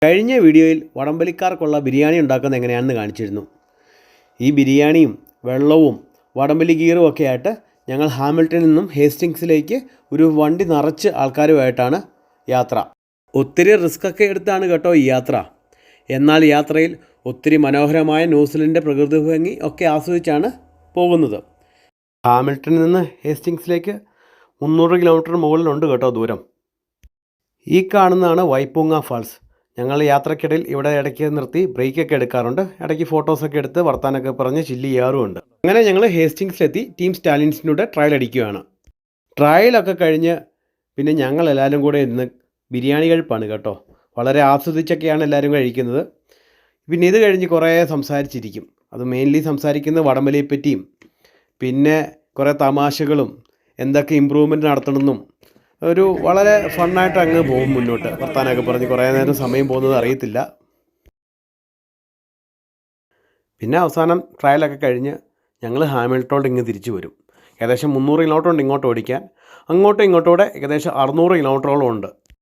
കഴിഞ്ഞ വീഡിയോയിൽ വടംവലിക്കാർക്കുള്ള ബിരിയാണി ഉണ്ടാക്കുന്നത് എങ്ങനെയാണെന്ന് കാണിച്ചിരുന്നു. ഈ ബിരിയാണിയും വെള്ളവും വടംവലി ഗിയറും ഒക്കെ ആയിട്ട് ഞങ്ങൾ ഹാമിൽട്ടണിൽ നിന്നും ഹേസ്റ്റിങ്സിലേക്ക് ഒരു വണ്ടി നിറച്ച് ആൾക്കാരുമായിട്ടാണ് യാത്ര. ഒത്തിരി റിസ്ക്കൊക്കെ എടുത്താണ് കേട്ടോ ഈ യാത്ര. എന്നാൽ യാത്രയിൽ ഒത്തിരി മനോഹരമായ ന്യൂസിലൻഡിൻ്റെ പ്രകൃതി ഭംഗി ഒക്കെ ആസ്വദിച്ചാണ് പോകുന്നത്. ഹാമിൽട്ടണിൽ നിന്ന് ഹേസ്റ്റിങ്സിലേക്ക് 300 കിലോമീറ്റർ മുകളിലുണ്ട് കേട്ടോ ദൂരം. ഈ കാണുന്നതാണ് വൈപ്പൂങ്ങ ഫാൾസ്. ഞങ്ങൾ യാത്രക്കിടയിൽ ഇവിടെ ഇടയ്ക്ക് നിർത്തി ബ്രേക്കൊക്കെ എടുക്കാറുണ്ട്. ഇടയ്ക്ക് ഫോട്ടോസൊക്കെ എടുത്ത് വർത്താനൊക്കെ പറഞ്ഞ് ചില്ല് ചെയ്യാറുമുണ്ട്. അങ്ങനെ ഞങ്ങൾ ഹേസ്റ്റിങ്സിലെത്തി ടീം സ്റ്റാലിൻസിനൂടെ ട്രയൽ അടിക്കുകയാണ്. ട്രയലൊക്കെ കഴിഞ്ഞ് പിന്നെ ഞങ്ങളെല്ലാവരും കൂടെ ഇരുന്ന് ബിരിയാണി കഴിപ്പാണ് കേട്ടോ. വളരെ ആസ്വദിച്ചൊക്കെയാണ് എല്ലാവരും കഴിക്കുന്നത്. പിന്നെ ഇത് കഴിഞ്ഞ് കുറേ സംസാരിച്ചിരിക്കും. അത് മെയിൻലി സംസാരിക്കുന്നത് വടംവലിയെ പറ്റിയും പിന്നെ കുറേ തമാശകളും എന്തൊക്കെ ഇമ്പ്രൂവ്മെൻറ്റ് നടത്തണമെന്നും ഒരു വളരെ ഫണ്ണായിട്ട് അങ്ങ് പോകും മുന്നോട്ട്. വർത്താനമൊക്കെ പറഞ്ഞ് കുറേ നേരം സമയം പോകുന്നത് അറിയത്തില്ല. പിന്നെ അവസാനം ട്രയലൊക്കെ കഴിഞ്ഞ് ഞങ്ങൾ ഹാമിൽട്ടണിൽ ഇങ്ങ് തിരിച്ചു വരും. ഏകദേശം 300 കിലോമീറ്റർ ഉണ്ട് ഇങ്ങോട്ട് ഓടിക്കാൻ. അങ്ങോട്ടും ഇങ്ങോട്ടൂടെ ഏകദേശം 600 കിലോമീറ്ററോളം ഉണ്ട്.